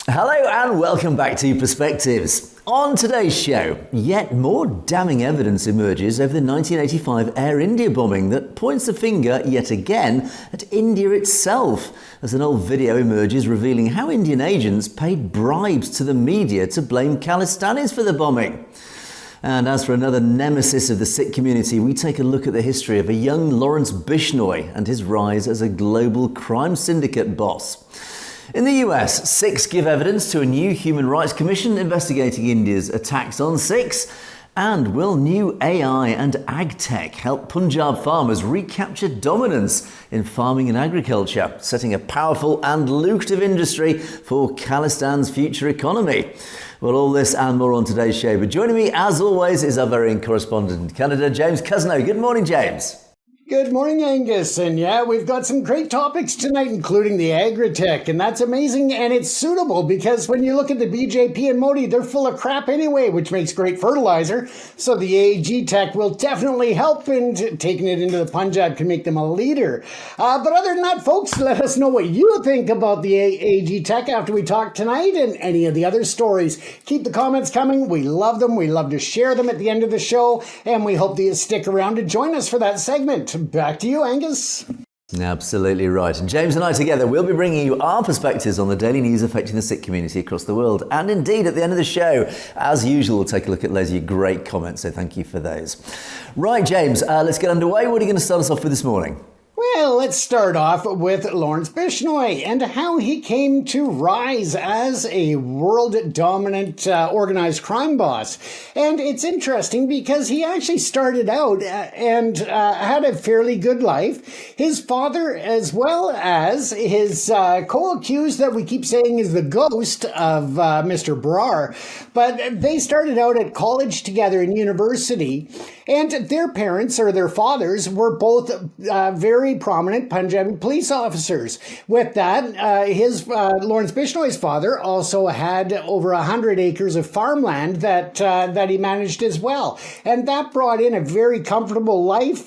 Hello and welcome back to Perspectives. On today's show, yet more damning evidence emerges over the 1985 Air India bombing that points the finger yet again at India itself, as an old video emerges revealing how Indian agents paid bribes to the media to blame Khalistanis for the bombing. And as for another nemesis of the Sikh community, we take a look at the history of a young Lawrence Bishnoi and his rise as a global crime syndicate boss. In the US, Sikhs give evidence to a new Human Rights Commission investigating India's attacks on Sikhs. And will new AI and ag tech help Punjab farmers recapture dominance in farming and agriculture, setting a powerful and lucrative industry for Khalistan's future economy? Well, all this and more on today's show. But joining me, as always, is our very own correspondent in Canada, James Cousineau. Good morning, James. Good morning, Angus. And yeah, we've got some great topics tonight, including the agri-tech. And that's amazing. And it's suitable because when you look at the BJP and Modi, they're full of crap anyway, which makes great fertilizer. So the AAG tech will definitely help in taking it into the Punjab to make them a leader. But other than that, folks, let us know what you think about the AAG tech after we talk tonight and any of the other stories. Keep the comments coming. We love them. We love to share them at the end of the show. And we hope that you stick around to join us for that segment. Back to you, Angus. Absolutely right. And James and I together will be bringing you our perspectives on the daily news affecting the Sikh community across the world. And indeed, at the end of the show, as usual, we'll take a look at loads of your great comments. So thank you for those. Right, James, let's get underway. What are you going to start us off with this morning? Well, let's start off with Lawrence Bishnoi and how he came to rise as a world-dominant organized crime boss. And it's interesting because he actually started out and had a fairly good life. His father, as well as his co-accused that we keep saying is the ghost of Mr. Brar, but they started out at college together in university. And their parents, or their fathers, were both very prominent Punjabi police officers. With that, his Lawrence Bishnoi's father also had over 100 acres of farmland that he managed as well. And that brought in a very comfortable life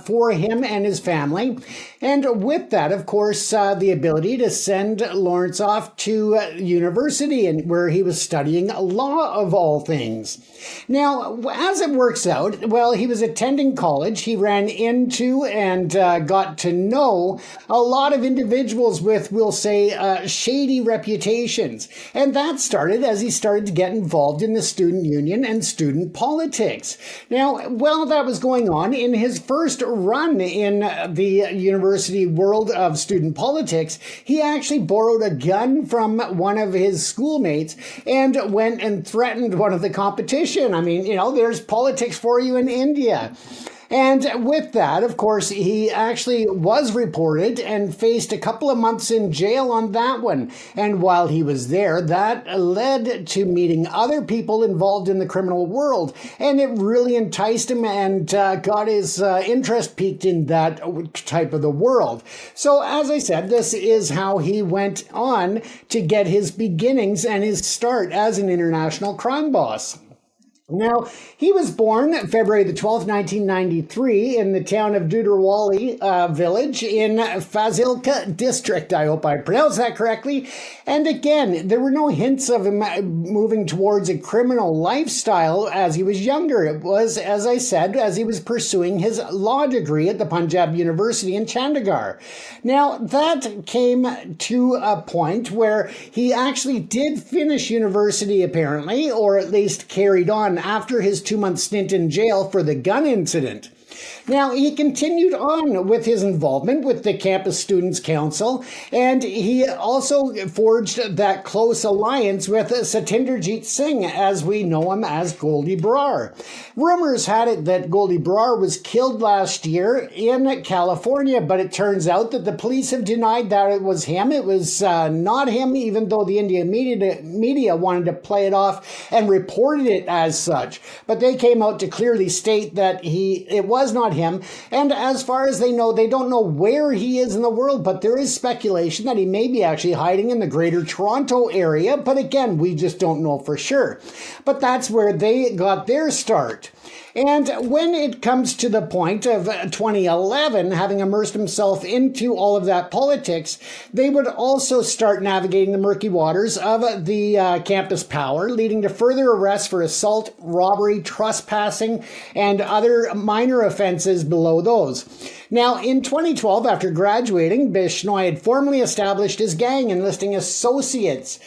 for him and his family. And with that, of course, the ability to send Lawrence off to university, and where he was studying law of all things. Now, as it works out, well, he was attending college. He ran into and got to know a lot of individuals with, we'll say, shady reputations. And that started as he started to get involved in the student union and student politics. Now, while that was going on, in his first run in the university world of student politics, he actually borrowed a gun from one of his schoolmates and went and threatened one of the competition. I mean, there's politics for you in India. And with that, of course, he actually was reported and faced a couple of months in jail on that one. And while he was there, that led to meeting other people involved in the criminal world. And it really enticed him and got his interest piqued in that type of the world. So as I said, this is how he went on to get his beginnings and his start as an international crime boss. Now, he was born February the 12th, 1993 in the town of Duderwali village in Fazilka district. I hope I pronounced that correctly. And again, there were no hints of him moving towards a criminal lifestyle as he was younger. It was, as I said, as he was pursuing his law degree at the Punjab University in Chandigarh. Now, that came to a point where he actually did finish university, apparently, or at least carried on after his 2-month stint in jail for the gun incident. Now, he continued on with his involvement with the Campus Students' Council, and he also forged that close alliance with Satinderjeet Singh, as we know him as Goldie Brar. Rumors had it that Goldie Brar was killed last year in California, but it turns out that the police have denied that it was him. It was not him, even though the Indian media wanted to play it off and reported it as such. But they came out to clearly state that it was not him. And as far as they know, they don't know where he is in the world, but there is speculation that he may be actually hiding in the Greater Toronto area. But again, we just don't know for sure. But that's where they got their start. And when it comes to the point of 2011, having immersed himself into all of that politics, they would also start navigating the murky waters of the campus power, leading to further arrests for assault, robbery, trespassing, and other minor offenses below those. Now, in 2012, after graduating, Bishnoi had formally established his gang, enlisting associates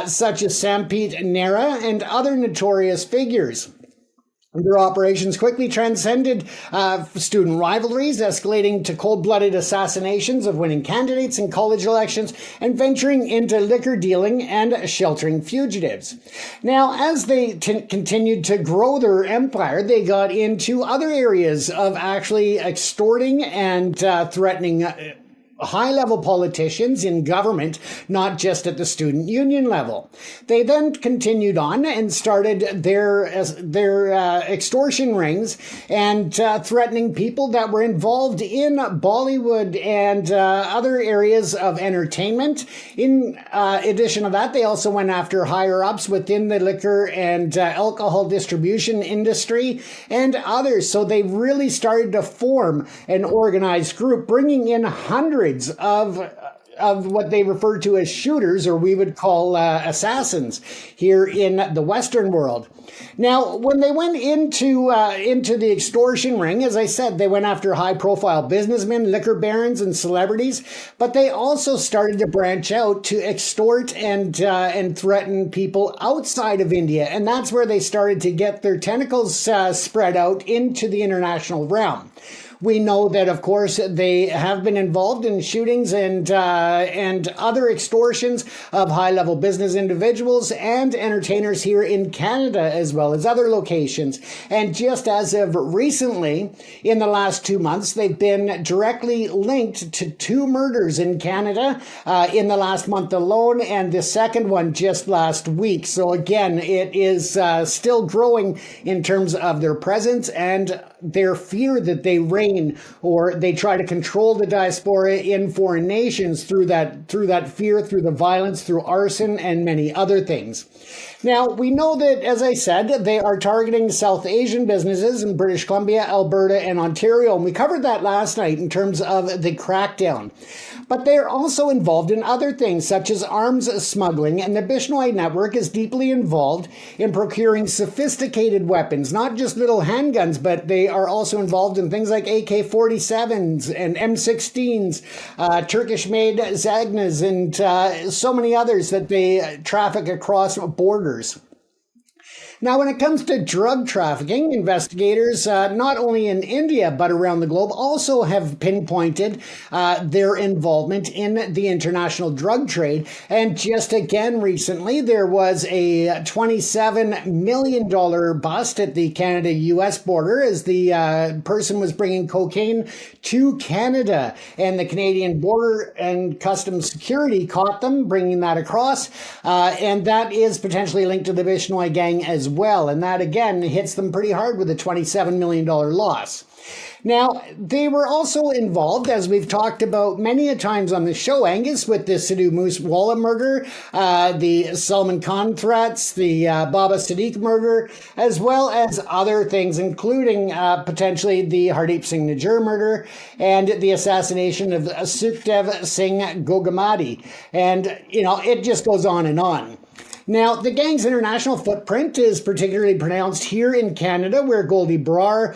such as Sampit Nera and other notorious figures. Their operations quickly transcended student rivalries, escalating to cold-blooded assassinations of winning candidates in college elections and venturing into liquor dealing and sheltering fugitives. Now, as they continued to grow their empire, they got into other areas of actually extorting and threatening high-level politicians in government, not just at the student union level. They then continued on and started their extortion rings and threatening people that were involved in Bollywood and other areas of entertainment. In addition to that, they also went after higher-ups within the liquor and alcohol distribution industry and others. So they really started to form an organized group, bringing in hundreds of what they refer to as shooters, or we would call assassins, here in the Western world. Now, when they went into the extortion ring, as I said, they went after high-profile businessmen, liquor barons, and celebrities, but they also started to branch out to extort and threaten people outside of India, and that's where they started to get their tentacles spread out into the international realm. We know that, of course, they have been involved in shootings and other extortions of high-level business individuals and entertainers here in Canada, as well as other locations. And just as of recently, in the last 2 months, they've been directly linked to 2 murders in Canada in the last month alone, and the second one just last week. So again, it is still growing in terms of their presence and their fear that they reign, or they try to control the diaspora in foreign nations through that fear, through the violence, through arson, and many other things. Now, we know that, as I said, they are targeting South Asian businesses in British Columbia, Alberta, and Ontario, and we covered that last night in terms of the crackdown. But they are also involved in other things, such as arms smuggling, and the Bishnoi network is deeply involved in procuring sophisticated weapons, not just little handguns, but they are also involved in things like AK-47s and M16s, Turkish-made Zagnas, and so many others that they traffic across borders. Now, when it comes to drug trafficking, investigators, not only in India but around the globe, also have pinpointed their involvement in the international drug trade. And just again recently, there was a $27 million bust at the Canada-US border as the person was bringing cocaine to Canada. And the Canadian Border and Customs Security caught them bringing that across. And that is potentially linked to the Bishnoi gang as well. And that, again, hits them pretty hard with a $27 million loss. Now, they were also involved, as we've talked about many a times on the show, Angus, with the Sidhu Moosewala murder, the Salman Khan threats, the Baba Sadiq murder, as well as other things, including potentially the Hardeep Singh Nijjar murder and the assassination of Sukhdev Singh Gogamadi. And, it just goes on and on. Now, the gang's international footprint is particularly pronounced here in Canada, where Goldie Brar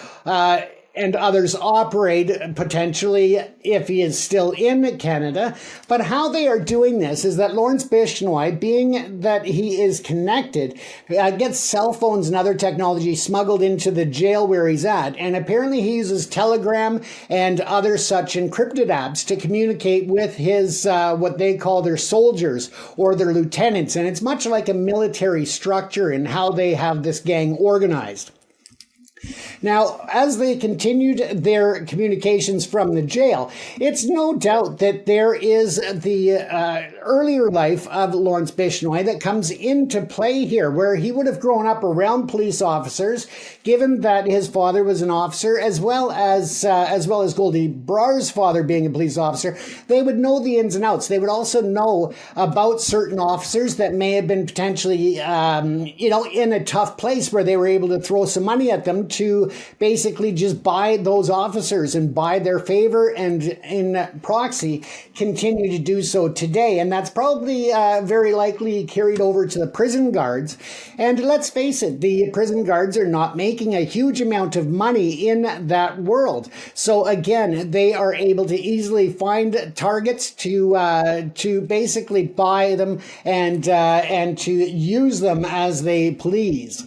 and others operate, potentially, if he is still in Canada. But how they are doing this is that Lawrence Bishnoi, being that he is connected, gets cell phones and other technology smuggled into the jail where he's at. And apparently he uses Telegram and other such encrypted apps to communicate with his, what they call their soldiers or their lieutenants. And it's much like a military structure in how they have this gang organized. Now, as they continued their communications from the jail, it's no doubt that there is the earlier life of Lawrence Bishnoi that comes into play here, where he would have grown up around police officers, given that his father was an officer, as well as Goldie Brar's father being a police officer. They would know the ins and outs. They would also know about certain officers that may have been potentially, in a tough place where they were able to throw some money at them to basically just buy those officers and buy their favor, and in proxy continue to do so today. And that's probably very likely carried over to the prison guards. And let's face it, the prison guards are not making a huge amount of money in that world. So again, they are able to easily find targets to basically buy them and to use them as they please.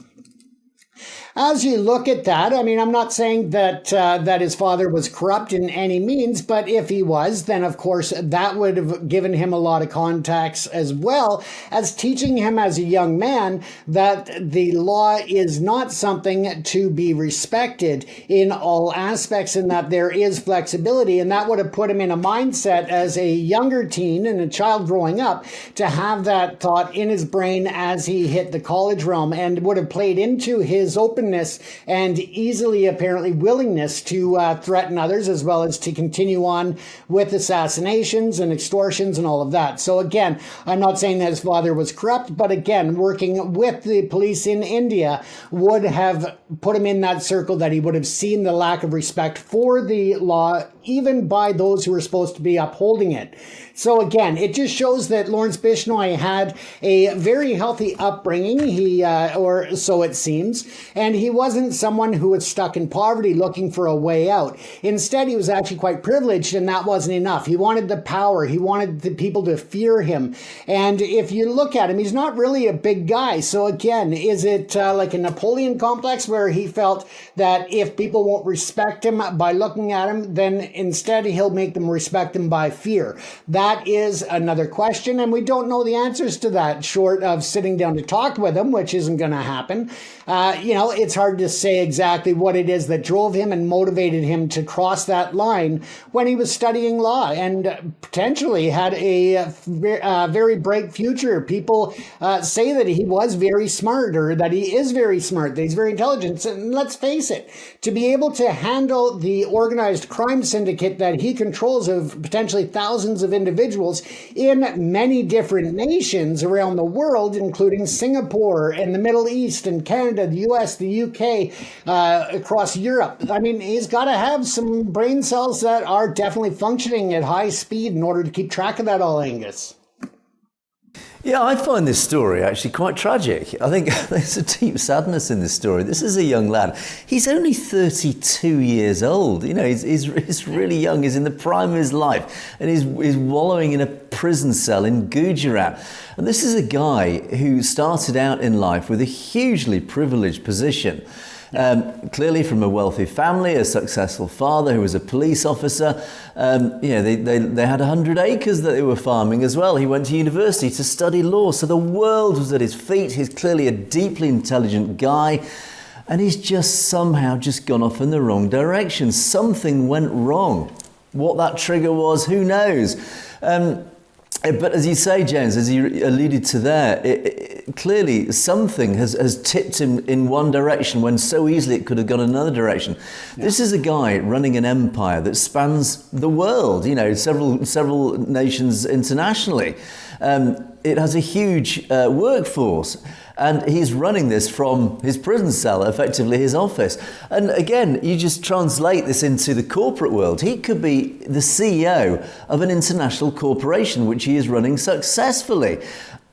As you look at that, I mean, I'm not saying that that his father was corrupt in any means, but if he was, then of course that would have given him a lot of contacts, as well as teaching him as a young man that the law is not something to be respected in all aspects, and that there is flexibility. And that would have put him in a mindset as a younger teen and a child growing up to have that thought in his brain as he hit the college realm, and would have played into his openness and easily apparently willingness to threaten others, as well as to continue on with assassinations and extortions and all of that. So again, I'm not saying that his father was corrupt, but again, working with the police in India would have put him in that circle that he would have seen the lack of respect for the law, even by those who were supposed to be upholding it. So again, it just shows that Lawrence Bishnoi had a very healthy upbringing, or so it seems, and he wasn't someone who was stuck in poverty looking for a way out. Instead, he was actually quite privileged, and that wasn't enough. He wanted the power. He wanted the people to fear him. And if you look at him, he's not really a big guy. So again, is it like a Napoleon complex where he felt that if people won't respect him by looking at him, then instead he'll make them respect him by fear? That is another question, and we don't know the answers to that, short of sitting down to talk with him, which isn't going to happen. It's hard to say exactly what it is that drove him and motivated him to cross that line when he was studying law, and potentially had a very bright future. People say that he was very smart, or that he is very smart, that he's very intelligent. And let's face it, to be able to handle the organized crime syndicate that he controls of potentially thousands of individuals in many different nations around the world, including Singapore and the Middle East and Canada, the US, the UK, across Europe. I mean, he's got to have some brain cells that are definitely functioning at high speed in order to keep track of that all, Angus. Yeah, I find this story actually quite tragic. I think there's a deep sadness in this story. This is a young lad. He's only 32 years old. You know, he's really young. He's in the prime of his life, and he's wallowing in a prison cell in Gujarat. And this is a guy who started out in life with a hugely privileged position. Clearly from a wealthy family, a successful father who was a police officer. They had 100 acres that they were farming as well. He went to university to study law, so the world was at his feet. He's clearly a deeply intelligent guy, and he's just somehow just gone off in the wrong direction. Something went wrong. What that trigger was, who knows? But as you say, James, as you alluded to there, clearly something has tipped him in one direction when so easily it could have gone another direction. Yeah. This is a guy running an empire that spans the world, several nations internationally. It has a huge workforce. And he's running this from his prison cell, effectively his office. And again, you just translate this into the corporate world. He could be the CEO of an international corporation, which he is running successfully,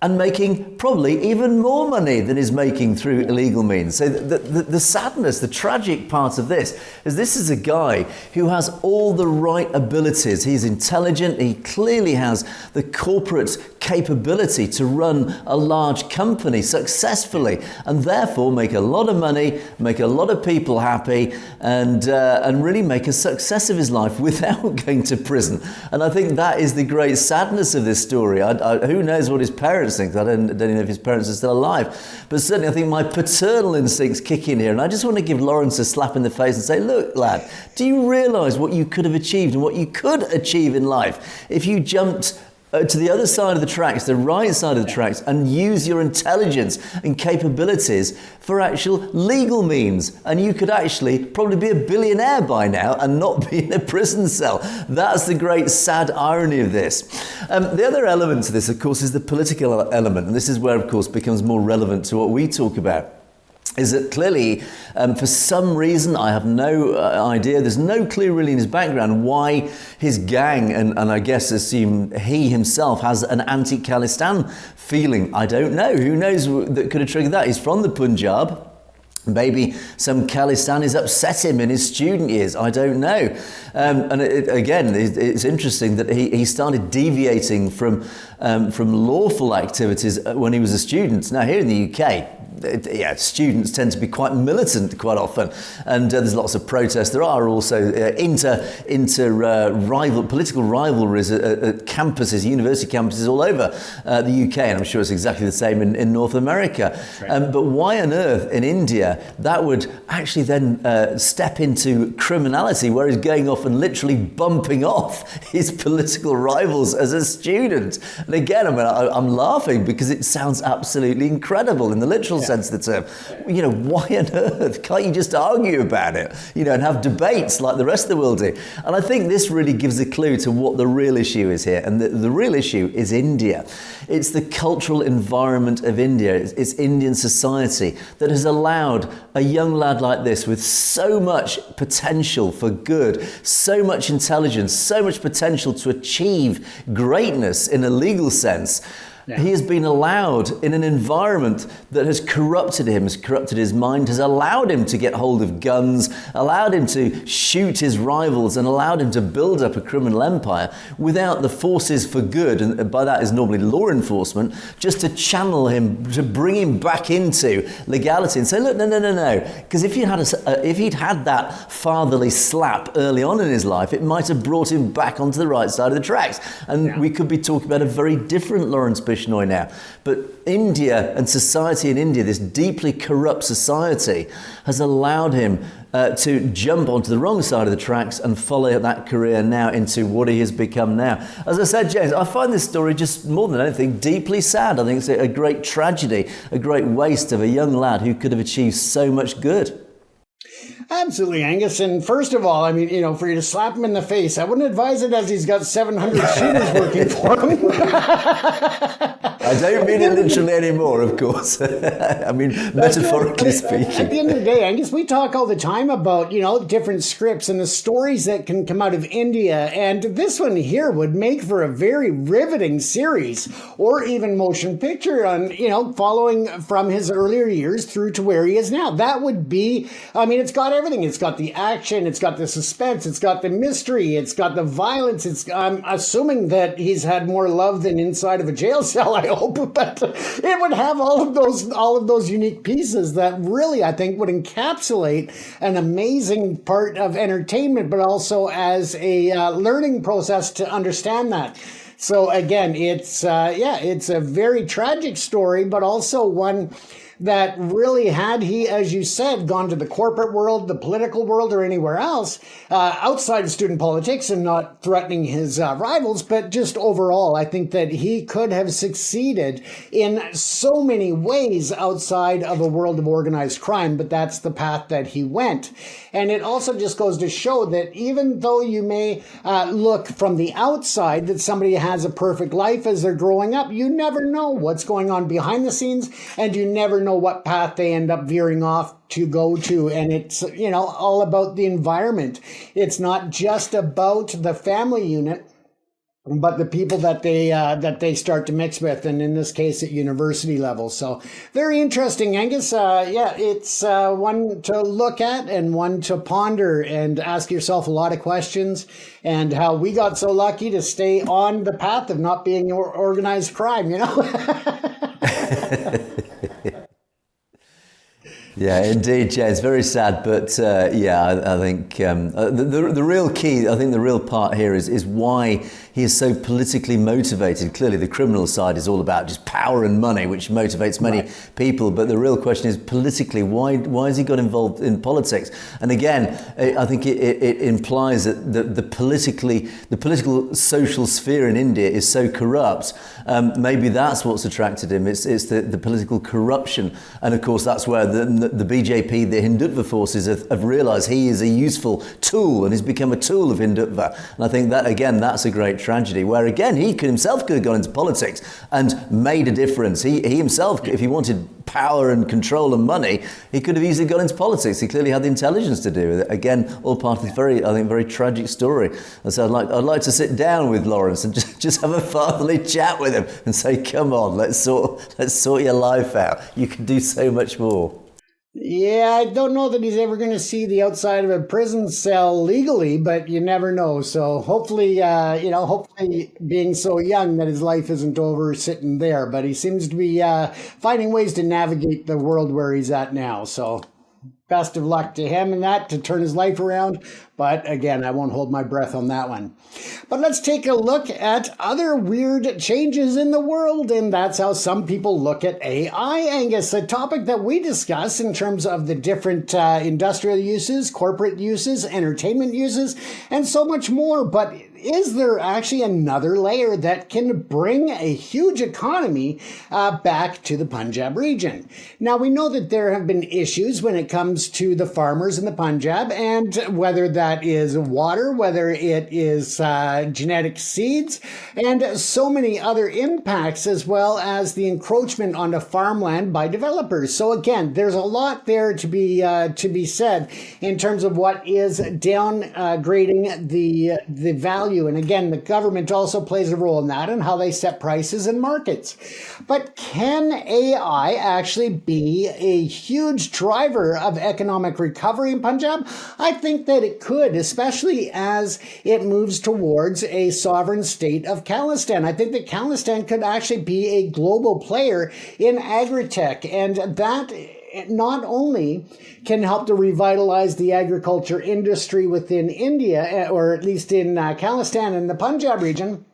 and making probably even more money than he's making through illegal means. So the sadness, the tragic part of this is a guy who has all the right abilities. He's intelligent. He clearly has the corporate capability to run a large company successfully, and therefore make a lot of money, make a lot of people happy, and really make a success of his life without going to prison. And I think that is the great sadness of this story. Who knows what his parents think? I don't even know if his parents are still alive, but certainly I think my paternal instincts kick in here, and I just want to give Lawrence a slap in the face and say, look, lad, do you realise what you could have achieved and what you could achieve in life if you jumped to the other side of the tracks, the right side of the tracks, and use your intelligence and capabilities for actual legal means? And you could actually probably be a billionaire by now and not be in a prison cell. That's the great sad irony of this. The other element to this, of course, is the political element. And this is where, of course, becomes more relevant to what we talk about. is that clearly, for some reason, I have no idea, there's no clue really in his background why his gang, and I guess assume he himself, has an anti-Khalistan feeling. I don't know. Who knows that could have triggered that? He's from the Punjab. Maybe some Khalistanis upset him in his student years. I don't know. It's interesting that he started deviating from lawful activities when he was a student. Now, here in the UK, students tend to be quite militant quite often, and there's lots of protests. There are also political rivalries at campuses, university campuses all over the UK, and I'm sure it's exactly the same in North America. Right. But why on earth in India that would actually then step into criminality, where he's going off and literally bumping off his political rivals as a student? And again, I'm laughing because it sounds absolutely incredible in the literal sense of the term. Why on earth can't you just argue about it, and have debates like the rest of the world do? And I think this really gives a clue to what the real issue is here. And the real issue is India. It's the cultural environment of India. It's Indian society that has allowed a young lad like this, with so much potential for good, so much intelligence, so much potential to achieve greatness in a legal sense. Yeah. He has been allowed in an environment that has corrupted him, has corrupted his mind, has allowed him to get hold of guns, allowed him to shoot his rivals, and allowed him to build up a criminal empire without the forces for good, and by that is normally law enforcement, just to channel him, to bring him back into legality and say, look, no. Because if he'd had that fatherly slap early on in his life, it might have brought him back onto the right side of the tracks. And we could be talking about a very different Lawrence Bishnoi now. But India and society in India, this deeply corrupt society, has allowed him to jump onto the wrong side of the tracks and follow that career now into what he has become now. As I said, James, I find this story just more than anything deeply sad. I think it's a great tragedy, a great waste of a young lad who could have achieved so much good. Absolutely, Angus. And first of all, for you to slap him in the face, I wouldn't advise it, as he's got 700 shooters working for him. I don't mean it literally anymore, of course. I mean, metaphorically speaking. At the end of the day, Angus, we talk all the time about, different scripts and the stories that can come out of India. And this one here would make for a very riveting series, or even motion picture on, following from his earlier years through to where he is now. That would be, it's got everything. It's got the action, it's got the suspense, it's got the mystery, it's got the violence. I'm assuming that he's had more love than inside of a jail cell, I hope, but it would have all of those unique pieces that really, I think, would encapsulate an amazing part of entertainment, but also as a learning process to understand that. So again, it's a very tragic story, but also one that really, had he, as you said, gone to the corporate world, the political world, or anywhere else, outside of student politics, and not threatening his rivals, but just overall, I think that he could have succeeded in so many ways outside of a world of organized crime, but that's the path that he went. And it also just goes to show that even though you may look from the outside that somebody has a perfect life as they're growing up, you never know what's going on behind the scenes, and you never know what path they end up veering off to go to. And it's, all about the environment. It's not just about the family unit, but the people that they start to mix with, and in this case at university level. So very interesting, Angus. It's one to look at and one to ponder and ask yourself a lot of questions, and how we got so lucky to stay on the path of not being organized crime, Yeah, indeed, Jay. It's very sad, but I think the real key, I think the real part here is why he is so politically motivated. Clearly, the criminal side is all about just power and money, which motivates many people. But the real question is, politically, why has he got involved in politics? And again, I think it implies that the political social sphere in India is so corrupt. Maybe that's what's attracted him. It's the political corruption, and of course that's where the BJP, the Hindutva forces, have realised he is a useful tool, and he's become a tool of Hindutva. And I think that, again, that's a great tragedy, where again he himself could have gone into politics and made a difference. He himself, if he wanted power and control and money, he could have easily got into politics. He clearly had the intelligence to do with it. Again, all part of this very tragic story. And so I'd like to sit down with Lawrence and just have a fatherly chat with him and say, come on, let's sort your life out. You can do so much more. Yeah, I don't know that he's ever going to see the outside of a prison cell legally, but you never know. So hopefully, hopefully being so young that his life isn't over sitting there. But he seems to be finding ways to navigate the world where he's at now. So best of luck to him and that to turn his life around. But again, I won't hold my breath on that one. But let's take a look at other weird changes in the world. And that's how some people look at AI, Angus, a topic that we discuss in terms of the different industrial uses, corporate uses, entertainment uses, and so much more. But is there actually another layer that can bring a huge economy back to the Punjab region? Now, we know that there have been issues when it comes to the farmers in the Punjab, and whether that is water, whether it is genetic seeds, and so many other impacts, as well as the encroachment onto farmland by developers. So again, there's a lot there to be said in terms of what is downgrading the value. And again, the government also plays a role in that and how they set prices and markets. But can AI actually be a huge driver of economic recovery in Punjab? I think that it could, especially as it moves towards a sovereign state of Khalistan. I think that Khalistan could actually be a global player in agri-tech, and that not only can help to revitalize the agriculture industry within India, or at least in Khalistan and the Punjab region,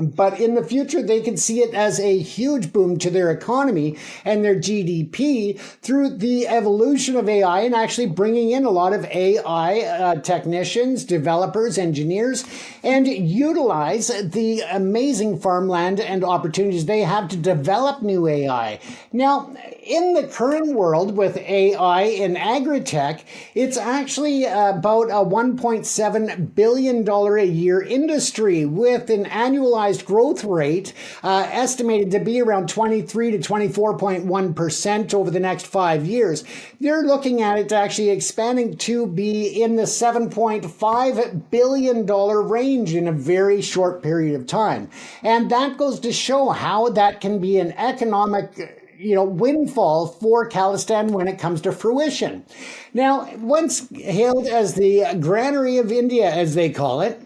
but in the future, they could see it as a huge boom to their economy and their GDP through the evolution of AI and actually bringing in a lot of AI technicians, developers, engineers, and utilize the amazing farmland and opportunities they have to develop new AI. Now, in the current world with AI in agri-tech, it's actually about a $1.7 billion a year industry with an annualized growth rate estimated to be around 23 to 24.1% over the next 5 years. They're looking at it actually expanding to be in the $7.5 billion range in a very short period of time. And that goes to show how that can be an economic windfall for Khalistan when it comes to fruition. Now, once hailed as the granary of India, as they call it,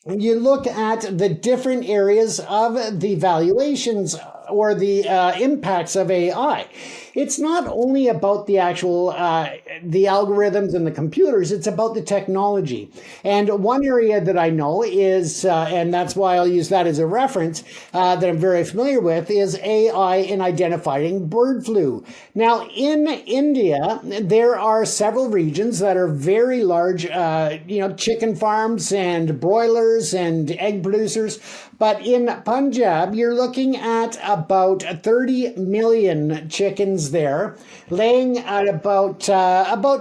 you look at the different areas of the valuations or the impacts of AI. It's not only about the actual, the algorithms and the computers, it's about the technology. And one area that I know is, and that's why I'll use that as a reference, that I'm very familiar with, is AI in identifying bird flu. Now, in India, there are several regions that are very large, chicken farms and broilers and egg producers. But in Punjab, you're looking at about 30 million chickens there, laying at about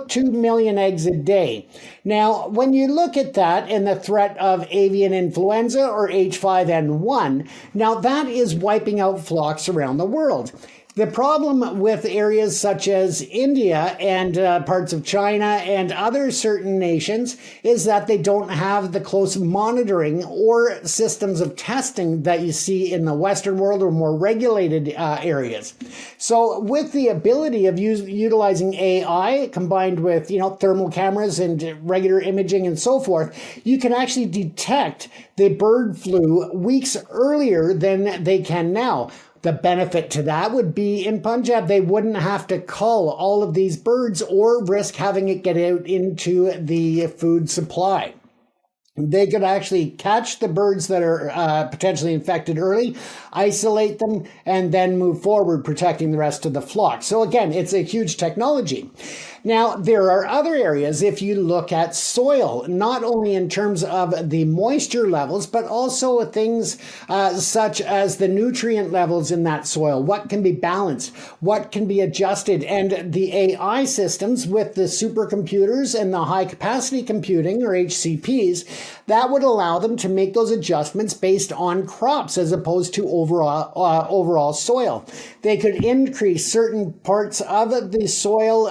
2 million eggs a day. Now, when you look at that and the threat of avian influenza or H5N1, now that is wiping out flocks around the world. The problem with areas such as India and parts of China and other certain nations is that they don't have the close monitoring or systems of testing that you see in the Western world or more regulated areas. So with the ability of utilizing AI combined with, thermal cameras and regular imaging and so forth, you can actually detect the bird flu weeks earlier than they can now. The benefit to that would be in Punjab, they wouldn't have to cull all of these birds or risk having it get out into the food supply. They could actually catch the birds that are potentially infected early, isolate them, and then move forward, protecting the rest of the flock. So again, it's a huge technology. Now, there are other areas, if you look at soil, not only in terms of the moisture levels, but also things such as the nutrient levels in that soil. What can be balanced? What can be adjusted? And the AI systems with the supercomputers and the high capacity computing, or HCPs, that would allow them to make those adjustments based on crops as opposed to overall soil. They could increase certain parts of the soil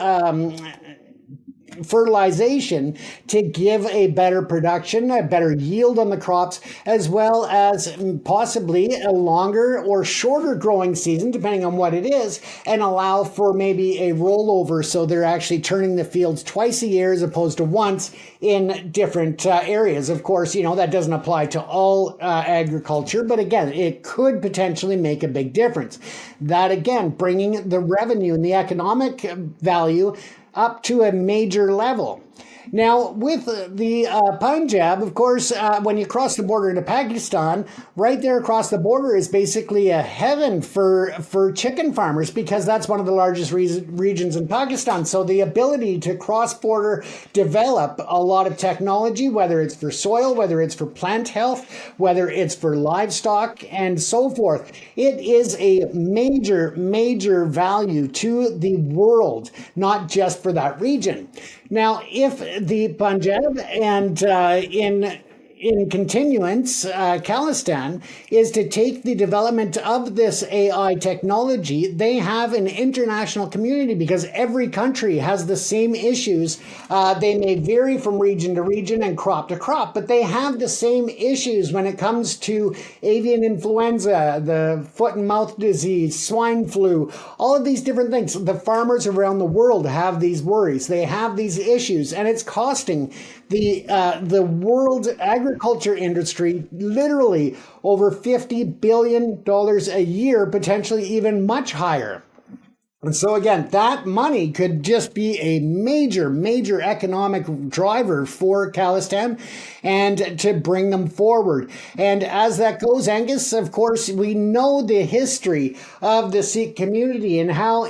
fertilization to give a better production, a better yield on the crops, as well as possibly a longer or shorter growing season, depending on what it is, and allow for maybe a rollover. So they're actually turning the fields twice a year as opposed to once in different areas. Of course, that doesn't apply to all agriculture, but again, it could potentially make a big difference. That again, bringing the revenue and the economic value up to a major level. Now, with the Punjab, of course, when you cross the border into Pakistan, right there across the border is basically a heaven for chicken farmers, because that's one of the largest regions in Pakistan. So the ability to cross-border develop a lot of technology, whether it's for soil, whether it's for plant health, whether it's for livestock, and so forth, it is a major, major value to the world, not just for that region. Now, if the Punjab and in continuance, Khalistan is to take the development of this AI technology, they have an international community because every country has the same issues. They may vary from region to region and crop to crop, but they have the same issues when it comes to avian influenza, the foot and mouth disease, swine flu, all of these different things. The farmers around the world have these worries. They have these issues, and it's costing the world agriculture industry literally over $50 billion a year, potentially even much higher. And so again, that money could just be a major, major economic driver for Khalistan and to bring them forward. And as that goes, Angus, of course, we know the history of the Sikh community and how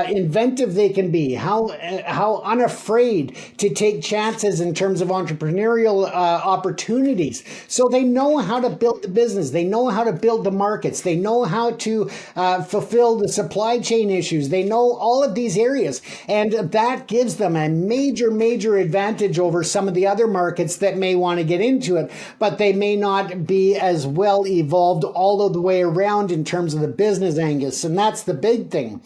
inventive they can be, how unafraid to take chances in terms of entrepreneurial opportunities. So they know how to build the business. They know how to build the markets. They know how to fulfill the supply chain issues. They know all of these areas, and that gives them a major, major advantage over some of the other markets that may want to get into it, but they may not be as well evolved all of the way around in terms of the business, Angus, and that's the big thing.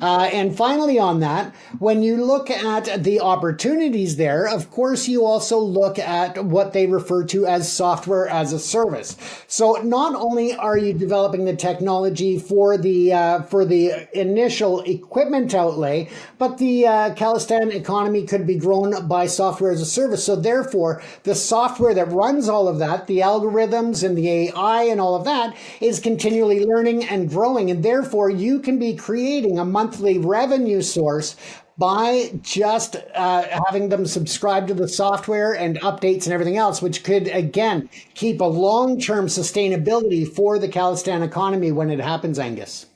And finally on that, when you look at the opportunities there, of course, you also look at what they refer to as software as a service. So not only are you developing the technology for the initial equipment outlay, but the Khalistan economy could be grown by software as a service. So therefore, the software that runs all of that, the algorithms and the AI and all of that, is continually learning and growing. And therefore, you can be creating a monthly revenue source by just having them subscribe to the software and updates and everything else, which could, again, keep a long-term sustainability for the Khalistan economy when it happens, Angus.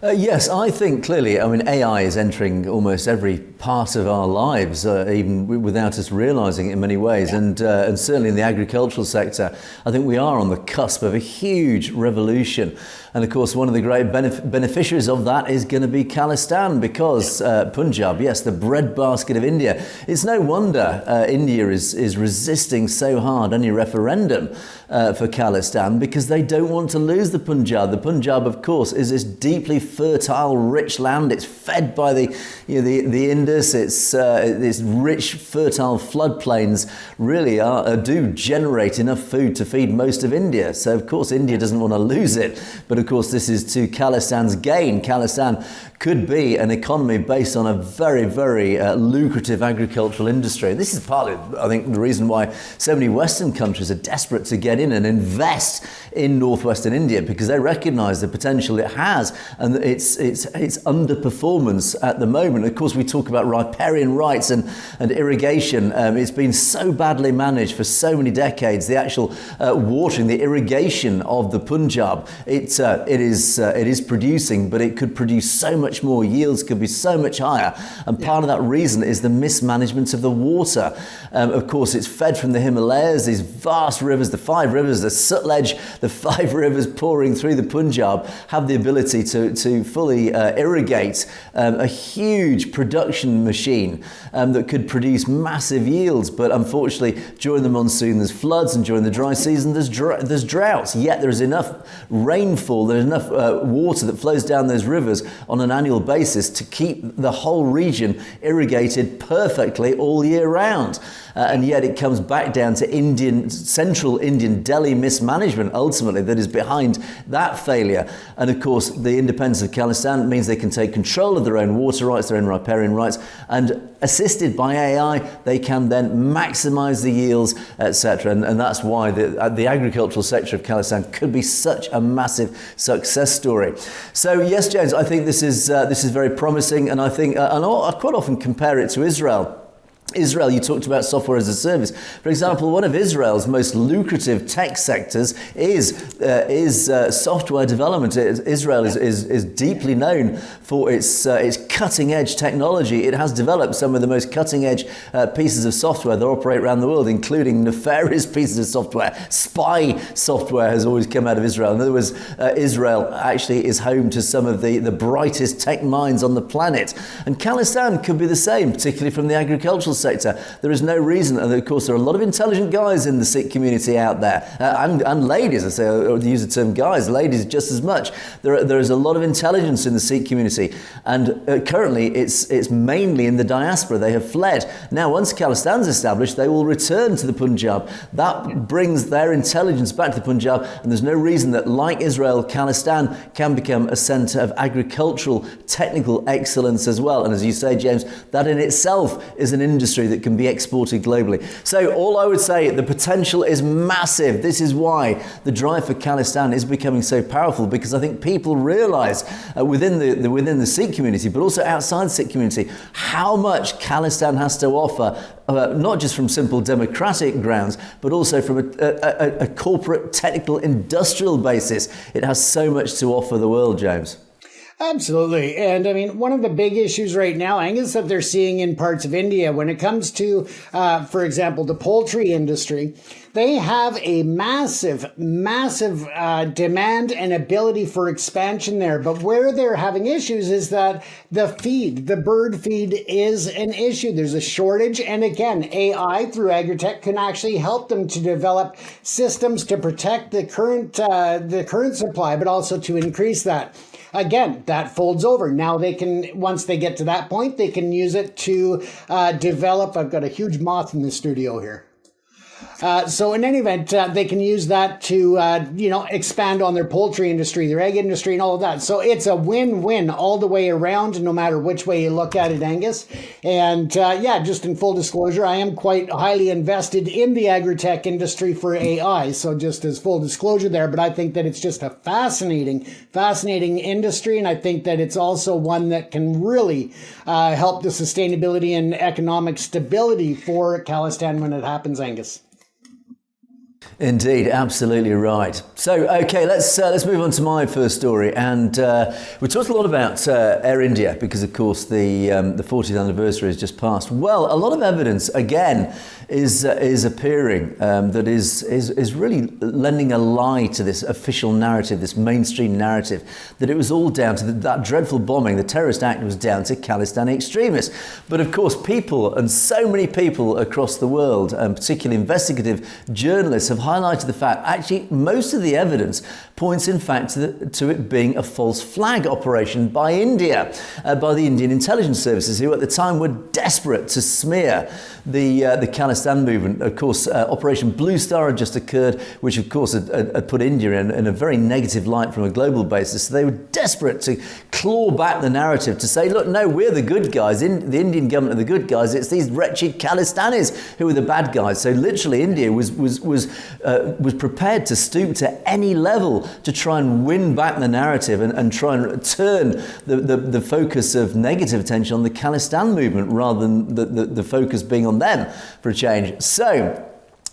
Yes, I think clearly, AI is entering almost every part of our lives, even without us realizing it in many ways. Yeah. And certainly in the agricultural sector, I think we are on the cusp of a huge revolution. And of course, one of the great beneficiaries of that is going to be Khalistan, because Punjab, yes, the breadbasket of India. It's no wonder India is resisting so hard any referendum for Khalistan, because they don't want to lose the Punjab. The Punjab, of course, is this deeply fertile, rich land. It's fed by the Indus. It's rich, fertile floodplains really do generate enough food to feed most of India. So of course India doesn't want to lose it, but of course this is to Khalistan's gain. Khalistan could be an economy based on a very, very lucrative agricultural industry. This is partly, I think, the reason why so many Western countries are desperate to get in and invest in northwestern India, because they recognize the potential it has and its underperformance at the moment. Of course, we talk about riparian rights and irrigation. It's been so badly managed for so many decades. The actual watering, the irrigation of the Punjab, it is producing, but it could produce so much more. Yields could be so much higher, and part of that reason is the mismanagement of the water. Of course, it's fed from the Himalayas, these vast rivers, the 5 rivers, the Sutlej, the 5 rivers pouring through the Punjab have the ability to to fully irrigate a huge production machine that could produce massive yields. But unfortunately, during the monsoon, there's floods, and during the dry season, there's droughts. Yet there's enough rainfall, there's enough water that flows down those rivers on an annual basis to keep the whole region irrigated perfectly all year round. And yet it comes back down to central Indian Delhi mismanagement, ultimately, that is behind that failure. And of course, the independence of Khalistan means they can take control of their own water rights, their own riparian rights, and assisted by AI, they can then maximize the yields, etc. And that's why the agricultural sector of Khalistan could be such a massive success story. So yes, James, I think this is very promising, and I think and I quite often compare it to Israel. Israel, you talked about software as a service. For example, one of Israel's most lucrative tech sectors is software development. Israel is deeply known for its cutting-edge technology. It has developed some of the most cutting-edge pieces of software that operate around the world, including nefarious pieces of software. Spy software has always come out of Israel. In other words, Israel actually is home to some of the brightest tech minds on the planet. And Khalistan could be the same, particularly from the agricultural sector. There is no reason, and of course there are a lot of intelligent guys in the Sikh community out there, and ladies, I say, or to use the term guys, ladies just as much. There is a lot of intelligence in the Sikh community, and currently it's mainly in the diaspora. They have fled. Now, once Khalistan's established, they will return to the Punjab. That brings their intelligence back to the Punjab, and there's no reason that, like Israel, Khalistan can become a centre of agricultural technical excellence as well. And as you say, James, that in itself is an industry that can be exported globally. So all I would say, the potential is massive. This is why the drive for Khalistan is becoming so powerful, because I think people realise within the Sikh community, but also outside the Sikh community, how much Khalistan has to offer, not just from simple democratic grounds, but also from a corporate, technical, industrial basis. It has so much to offer the world, James. Absolutely. And I mean, one of the big issues right now, Angus, that they're seeing in parts of India when it comes to, for example, the poultry industry, they have a massive demand and ability for expansion there. But where they're having issues is that the bird feed is an issue. There's a shortage. And again, AI through agritech can actually help them to develop systems to protect the current supply, but also to increase that. Again, that folds over. Now they can, once they get to that point, they can use it to develop. I've got a huge moth in the studio here. So in any event, they can use that to, expand on their poultry industry, their egg industry, and all of that. So it's a win-win all the way around, no matter which way you look at it, Angus. And just in full disclosure, I am quite highly invested in the agri-tech industry for AI. So just as full disclosure there, but I think that it's just a fascinating industry. And I think that it's also one that can really help the sustainability and economic stability for Khalistan when it happens, Angus. Indeed, absolutely right. So, okay, let's move on to my first story, and we talked a lot about Air India because, of course, the 40th anniversary has just passed. Well, a lot of evidence again is appearing that is really lending a lie to this official narrative, this mainstream narrative, that it was all down to that dreadful bombing, the terrorist act was down to Khalistani extremists. But of course, people, and so many people across the world, and particularly investigative journalists, have highlighted the fact actually most of the evidence points in fact to it being a false flag operation by India, by the Indian intelligence services, who at the time were desperate to smear the Khalistan movement. Of course, Operation Blue Star had just occurred, which of course had put India in a very negative light from a global basis. So they were desperate to claw back the narrative to say, look, no, we're the good guys. The Indian government are the good guys. It's these wretched Khalistanis who are the bad guys. So literally, India was prepared to stoop to any level to try and win back the narrative and try and turn the focus of negative attention on the Khalistan movement rather than the focus being on them for a change. So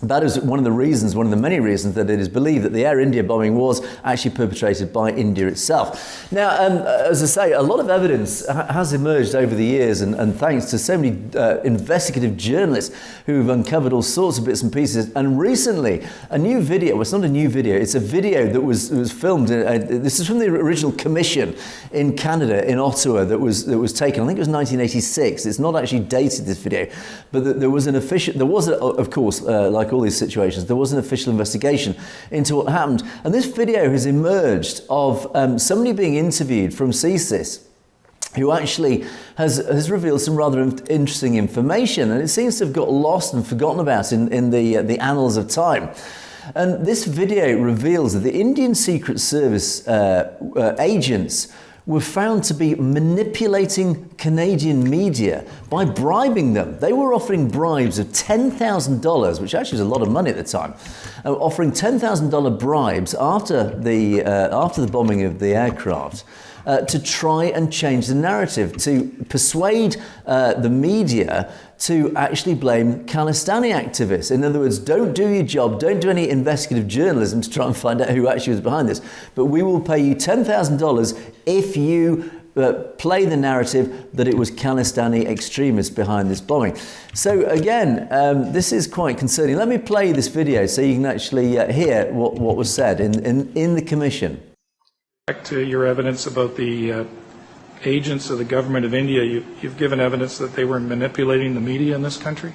That is one of the reasons, one of the many reasons that it is believed that the Air India bombing was actually perpetrated by India itself. Now, as I say, a lot of evidence has emerged over the years, and thanks to so many investigative journalists who've uncovered all sorts of bits and pieces. And recently, a new video, well, it's not a new video, it's a video that was filmed, this is from the original commission in Canada, in Ottawa, that was taken, I think it was 1986. It's not actually dated, this video, but there was of course, like all these situations, there was an official investigation into what happened. And this video has emerged of somebody being interviewed from CSIS who actually has revealed some rather interesting information, and it seems to have got lost and forgotten about in the annals of time. And this video reveals that the Indian Secret Service agents were found to be manipulating Canadian media by bribing them. They were offering bribes of $10,000, which actually was a lot of money at the time, offering $10,000 bribes after the bombing of the aircraft to try and change the narrative, to persuade the media to actually blame Khalistani activists. In other words, don't do your job, don't do any investigative journalism to try and find out who actually was behind this, but we will pay you $10,000 if you play the narrative that it was Khalistani extremists behind this bombing. So again, this is quite concerning. Let me play this video so you can actually hear what was said in the commission. Back to your evidence about the agents of the government of India, you've given evidence that they were manipulating the media in this country?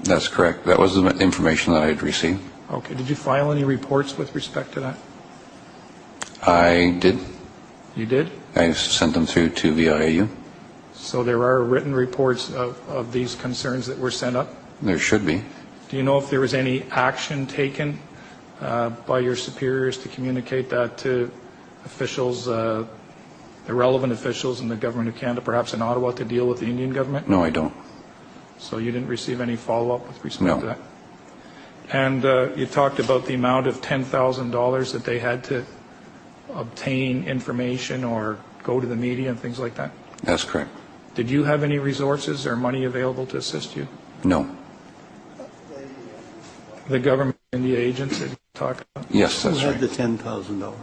That's correct. That was the information that I had received. Okay. Did you file any reports with respect to that? I did. You did? I sent them through to VIAU. So there are written reports of these concerns that were sent up? There should be. Do you know if there was any action taken by your superiors to communicate that to officials, the relevant officials in the government of Canada, perhaps in Ottawa, to deal with the Indian government? No, I don't. So you didn't receive any follow-up with respect to that? And you talked about the amount of $10,000 that they had to obtain information or go to the media and things like that? That's correct. Did you have any resources or money available to assist you? No. The government and the agents that you talked about? Yes, that's Who right. had the $10,000?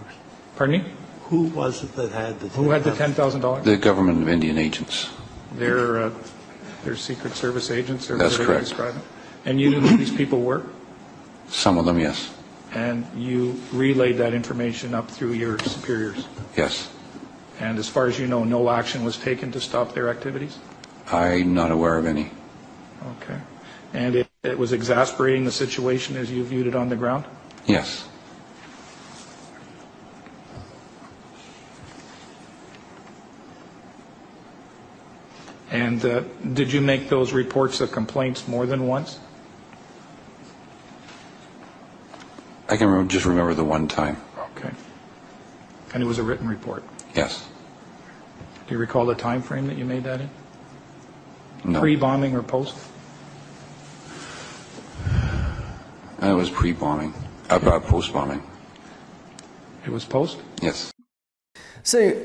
Pardon me? Who was it that had the $10,000? Who had the $10,000? The government of Indian agents. They're Secret Service agents? Or That's correct. Describe it? And you knew who these people were? Some of them, yes. And you relayed that information up through your superiors? Yes. And as far as you know, no action was taken to stop their activities? I'm not aware of any. Okay. And it was exasperating the situation as you viewed it on the ground? Yes. And did you make those reports of complaints more than once? I can just remember the one time. Okay. And it was a written report? Yes. Do you recall the time frame that you made that in? No. Pre-bombing or post? It was pre-bombing. Post-bombing. It was post? Yes. So,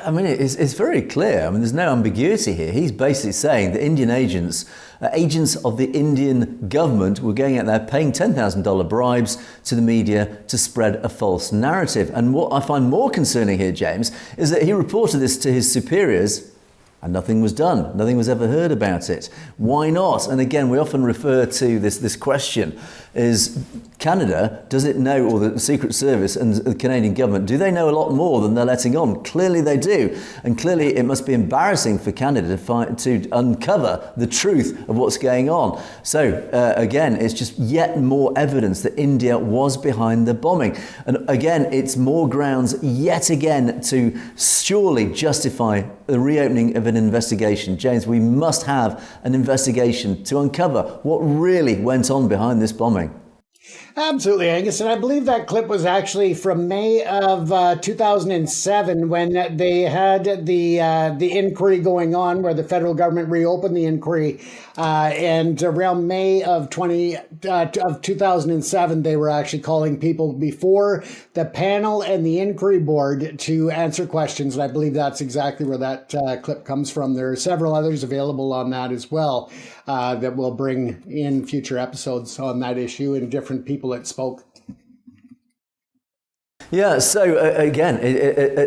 I mean, it's very clear. I mean, there's no ambiguity here. He's basically saying that Indian agents of the Indian government were going out there paying $10,000 bribes to the media to spread a false narrative. And what I find more concerning here, James, is that he reported this to his superiors and nothing was done. Nothing was ever heard about it. Why not? And again, we often refer to this question, is Canada, does it know, or the Secret Service and the Canadian government, do they know a lot more than they're letting on? Clearly they do. And clearly it must be embarrassing for Canada to uncover the truth of what's going on. So again, it's just yet more evidence that India was behind the bombing. And again, it's more grounds yet again to surely justify the reopening of an investigation. James, we must have an investigation to uncover what really went on behind this bombing. Absolutely, Angus. And I believe that clip was actually from May of 2007 when they had the inquiry going on, where the federal government reopened the inquiry. And around May of 2007, they were actually calling people before the panel and the inquiry board to answer questions. And I believe that's exactly where that clip comes from. There are several others available on that as well that we'll bring in future episodes on that issue and different people that spoke. Yeah, so again,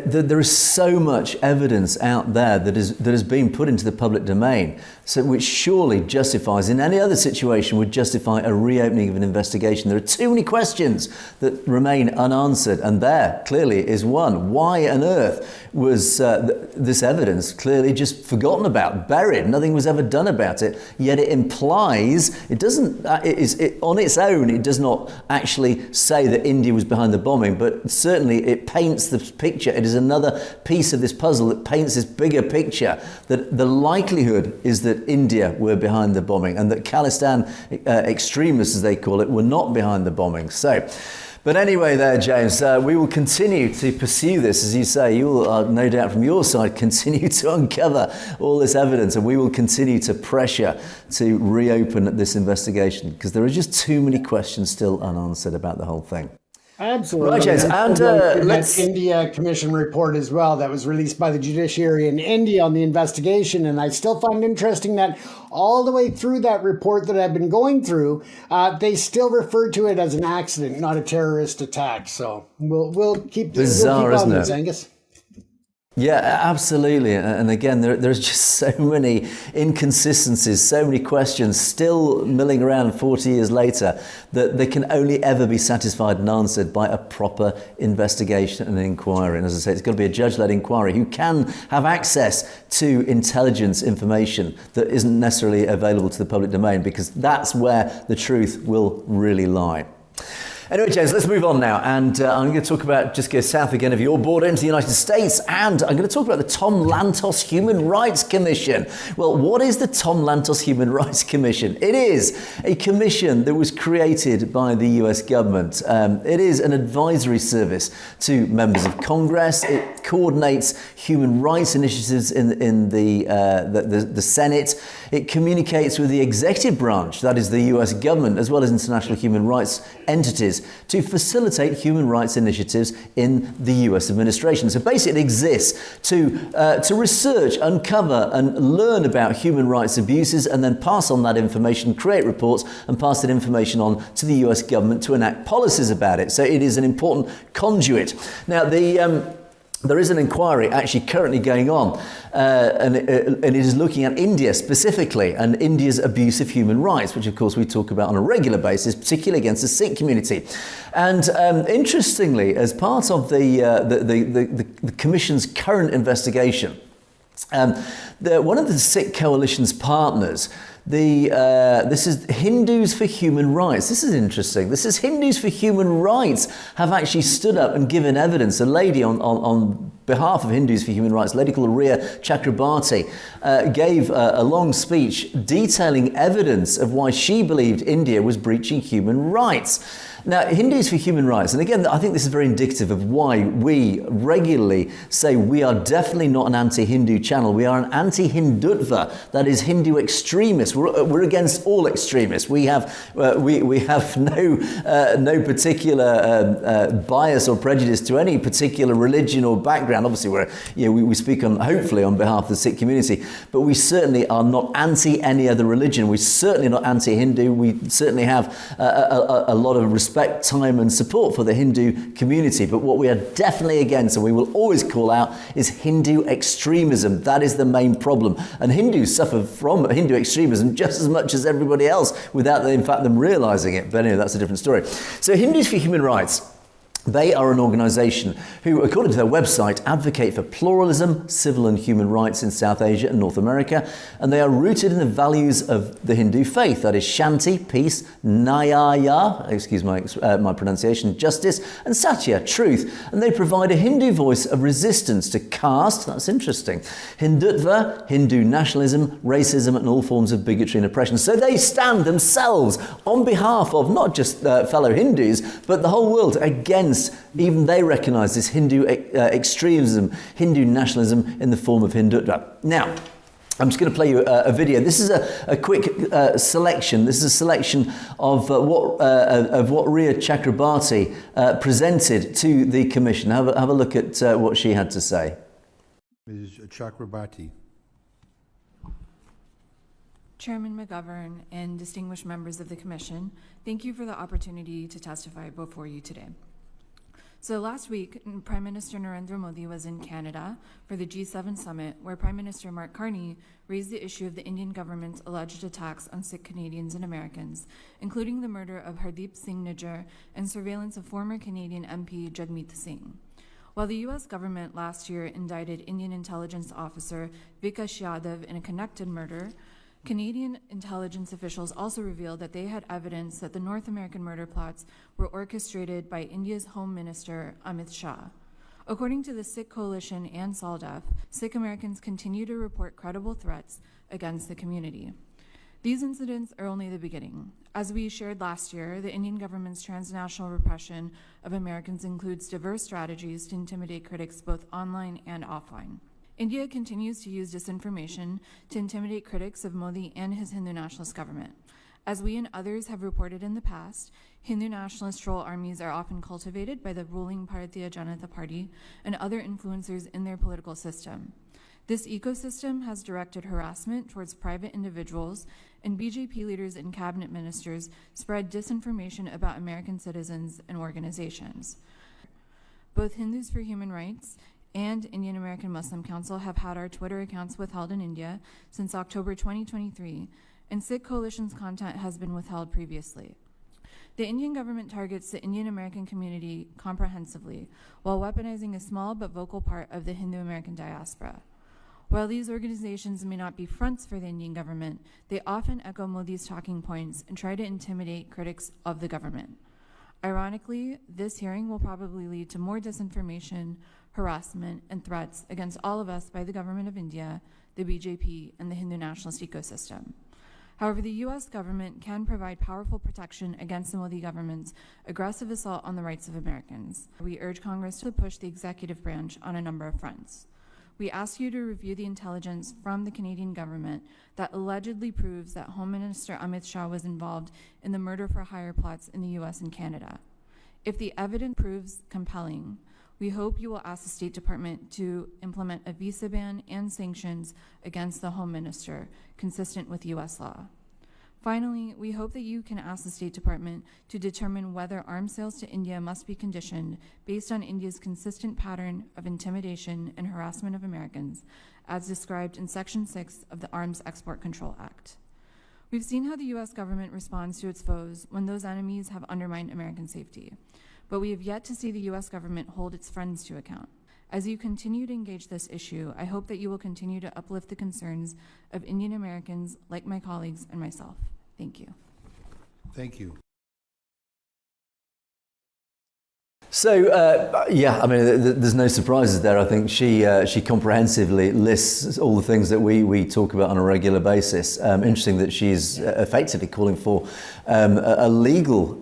there is so much evidence out there that has been put into the public domain, so which surely justifies, in any other situation, would justify a reopening of an investigation. There are too many questions that remain unanswered, and there clearly is one. Why on earth was this evidence clearly just forgotten about, buried? Nothing was ever done about it, yet it implies, it doesn't, on its own, it does not actually say that India was behind the bombing, but certainly it paints the picture. It is another piece of this puzzle that paints this bigger picture, that the likelihood is that India were behind the bombing and that Khalistan extremists, as they call it, were not behind the bombing. So, but anyway there, James, we will continue to pursue this. As you say, you will, no doubt from your side, continue to uncover all this evidence, and we will continue to pressure to reopen this investigation, because there are just too many questions still unanswered about the whole thing. Absolutely. Right, James, and let's India Commission report as well that was released by the judiciary in India on the investigation, and I still find interesting that all the way through that report that I've been going through, they still refer to it as an accident, not a terrorist attack. So we'll keep bizarre, on isn't this, it? Angus. Yeah, absolutely. And again, there's just so many inconsistencies, so many questions still milling around 40 years later that they can only ever be satisfied and answered by a proper investigation and inquiry. And as I say, it's got to be a judge-led inquiry who can have access to intelligence information that isn't necessarily available to the public domain, because that's where the truth will really lie. Anyway, James, let's move on now, and I'm going to talk about, just go south again of your border into the United States, and I'm going to talk about the Tom Lantos Human Rights Commission. Well, what is the Tom Lantos Human Rights Commission? It is a commission that was created by the US government. It is an advisory service to members of Congress. It coordinates human rights initiatives in the Senate. It communicates with the executive branch, that is the US government, as well as international human rights entities, to facilitate human rights initiatives in the US administration. So basically it exists to research, uncover and learn about human rights abuses, and then pass on that information, create reports and pass that information on to the US government to enact policies about it. So it is an important conduit. Now there is an inquiry actually currently going on, and it is looking at India specifically and India's abuse of human rights, which of course we talk about on a regular basis, particularly against the Sikh community. And interestingly, as part of the Commission's current investigation, one of the Sikh coalition's partners, this is Hindus for Human Rights. This is interesting. This is Hindus for Human Rights have actually stood up and given evidence. A lady on behalf of Hindus for Human Rights, a lady called Ria Chakrabarti, gave a long speech detailing evidence of why she believed India was breaching human rights. Now, Hindus for Human Rights, and again, I think this is very indicative of why we regularly say we are definitely not an anti-Hindu channel. We are an anti-Hindutva, that is Hindu extremists. We're against all extremists. We have no particular bias or prejudice to any particular religion or background. Obviously, we speak hopefully on behalf of the Sikh community, but we certainly are not anti any other religion. We're certainly not anti-Hindu. We certainly have a lot of respect, time and support for the Hindu community. But what we are definitely against, and we will always call out, is Hindu extremism. That is the main problem. And Hindus suffer from Hindu extremism just as much as everybody else without, in fact, them realizing it. But anyway, that's a different story. So Hindus for Human Rights They are an organisation who, according to their website, advocate for pluralism, civil and human rights in South Asia and North America, and they are rooted in the values of the Hindu faith, that is Shanti, peace, Nyaya, excuse my pronunciation, justice, and Satya, truth, and they provide a Hindu voice of resistance to caste, that's interesting, Hindutva, Hindu nationalism, racism, and all forms of bigotry and oppression. So they stand themselves on behalf of not just fellow Hindus, but the whole world against. Even they recognise this Hindu extremism, Hindu nationalism in the form of Hindutva. Now, I'm just going to play you a video. This is a quick selection. This is a selection of what Ria Chakrabarti presented to the Commission. Have a look at what she had to say. Ms. Chakrabarti. Chairman McGovern and distinguished members of the Commission, thank you for the opportunity to testify before you today. So last week, Prime Minister Narendra Modi was in Canada for the G7 summit, where Prime Minister Mark Carney raised the issue of the Indian government's alleged attacks on Sikh Canadians and Americans, including the murder of Hardeep Singh Nijjar and surveillance of former Canadian MP Jagmeet Singh. While the U.S. government last year indicted Indian intelligence officer Vikash Yadav in a connected murder, Canadian intelligence officials also revealed that they had evidence that the North American murder plots were orchestrated by India's Home Minister Amit Shah. According to the Sikh Coalition and SALDEF, Sikh Americans continue to report credible threats against the community. These incidents are only the beginning. As we shared last year, the Indian government's transnational repression of Americans includes diverse strategies to intimidate critics both online and offline. India continues to use disinformation to intimidate critics of Modi and his Hindu nationalist government. As we and others have reported in the past, Hindu nationalist troll armies are often cultivated by the ruling Bharatiya Janata Party and other influencers in their political system. This ecosystem has directed harassment towards private individuals, and BJP leaders and cabinet ministers spread disinformation about American citizens and organizations. Both Hindus for Human Rights and Indian American Muslim Council have had our Twitter accounts withheld in India since October 2023, and Sikh Coalition's content has been withheld previously. The Indian government targets the Indian American community comprehensively, while weaponizing a small but vocal part of the Hindu American diaspora. While these organizations may not be fronts for the Indian government, they often echo Modi's talking points and try to intimidate critics of the government. Ironically, this hearing will probably lead to more disinformation, harassment, and threats against all of us by the government of India, the BJP, and the Hindu nationalist ecosystem. However, the U.S. government can provide powerful protection against the Modi government's aggressive assault on the rights of Americans. We urge Congress to push the executive branch on a number of fronts. We ask you to review the intelligence from the Canadian government that allegedly proves that Home Minister Amit Shah was involved in the murder-for-hire plots in the U.S. and Canada. If the evidence proves compelling, we hope you will ask the State Department to implement a visa ban and sanctions against the Home Minister, consistent with U.S. law. Finally, we hope that you can ask the State Department to determine whether arms sales to India must be conditioned based on India's consistent pattern of intimidation and harassment of Americans, as described in Section 6 of the Arms Export Control Act. We've seen how the U.S. government responds to its foes when those enemies have undermined American safety, but we have yet to see the U.S. government hold its friends to account. As you continue to engage this issue, I hope that you will continue to uplift the concerns of Indian Americans like my colleagues and myself. Thank you. Thank you. So, yeah, I mean, there's no surprises there. I think she comprehensively lists all the things that we talk about on a regular basis. Interesting that she's effectively calling for illegal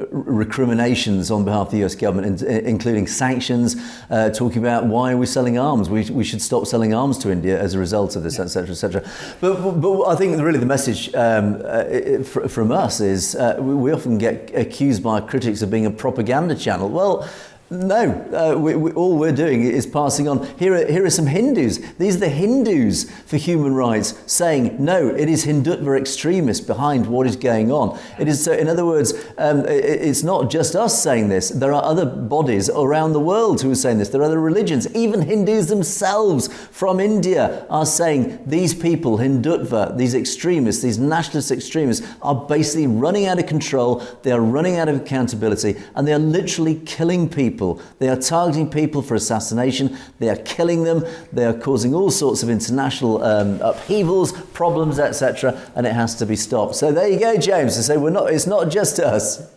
recriminations on behalf of the US government, including sanctions, talking about why are we selling arms? We should stop selling arms to India as a result of this, etc., etc. But I think really the message from us is we often get accused by critics of being a propaganda channel. Well, No, all we're doing is passing on. Here are some Hindus. These are the Hindus for human rights saying, no, it is Hindutva extremists behind what is going on. It is so. In other words, it's not just us saying this. There are other bodies around the world who are saying this. There are other religions. Even Hindus themselves from India are saying these people, Hindutva, these extremists, these nationalist extremists, are basically running out of control. They are running out of accountability, and they are literally killing people. They are targeting people for assassination. They are killing them. They are causing all sorts of international upheavals, problems, etc. And it has to be stopped. So there you go, James. To say it's not just us.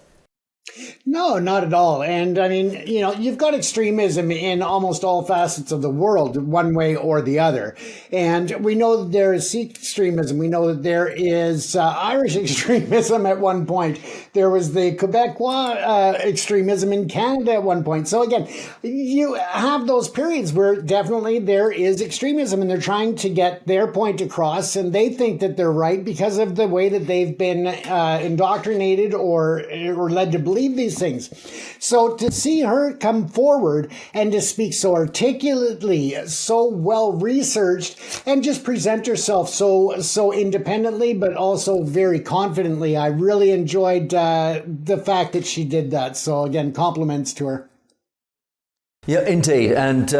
No, not at all. And I mean, you've got extremism in almost all facets of the world, one way or the other. And we know that there is Sikh extremism. We know that there is Irish extremism at one point. There was the Quebecois extremism in Canada at one point. So again, you have those periods where definitely there is extremism and they're trying to get their point across, and they think that they're right because of the way that they've been indoctrinated or led to believe these things. So to see her come forward and to speak so articulately, so well researched, and just present herself so independently, but also very confidently, I really enjoyed the fact that she did that. So again, compliments to her. Yeah, indeed, and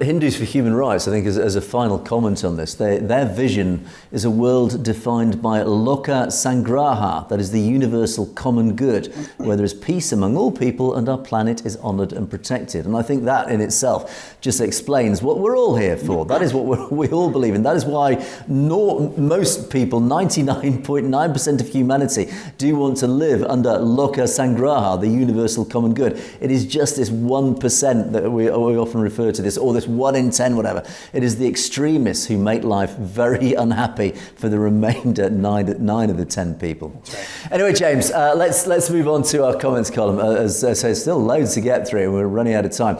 Hindus for Human Rights, I think, as a final comment on this, their vision is a world defined by Loka Sangraha, that is the universal common good, where there is peace among all people and our planet is honoured and protected. And I think that in itself just explains what we're all here for. That is what we all believe in. That is why most people, 99.9% of humanity, do want to live under Loka Sangraha, the universal common good. It is just this 1% that we often refer to this, or this 1 in 10, whatever. It is the extremists who make life very unhappy for the remainder 9 of the 10 people. That's right. Anyway, James, let's move on to our comments column. As I say, still loads to get through. We're running out of time.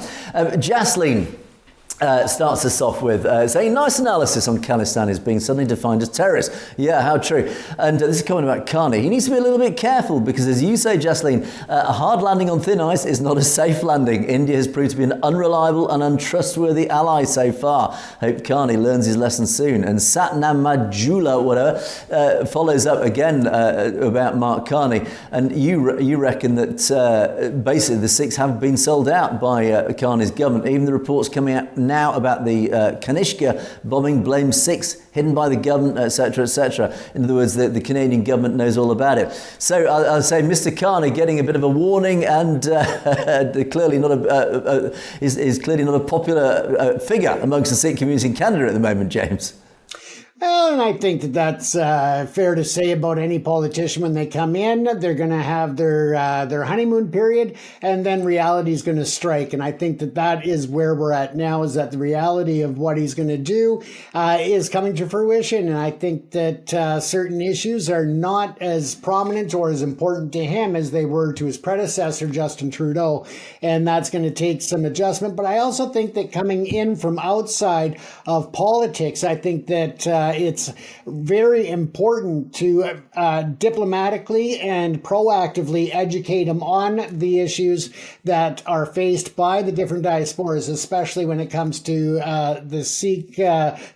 Jaslene starts us off with saying, nice analysis on Khalistan is being suddenly defined as terrorists. Yeah, how true. And this is coming about Carney. He needs to be a little bit careful because, as you say, Jaslene, a hard landing on thin ice is not a safe landing. India has proved to be an unreliable and untrustworthy ally so far. Hope Carney learns his lesson soon. And Satnam Majula, whatever, follows up again about Mark Carney. And you reckon that basically the Sikhs have been sold out by Carney's government. Even the reports coming out now about the Kanishka bombing blame Sikhs hidden by the government, etc., etc. In other words, the Canadian government knows all about it. So I'll say Mr. Carney getting a bit of a warning, and clearly not is clearly not a popular figure amongst the Sikh community in Canada at the moment, James. Well, and I think that that's fair to say about any politician when they come in. They're going to have their honeymoon period, and then reality is going to strike. And I think that that is where we're at now, is that the reality of what he's going to do is coming to fruition. And I think that certain issues are not as prominent or as important to him as they were to his predecessor, Justin Trudeau. And that's going to take some adjustment. But I also think that coming in from outside of politics, I think that it's very important to diplomatically and proactively educate them on the issues that are faced by the different diasporas, especially when it comes to the Sikh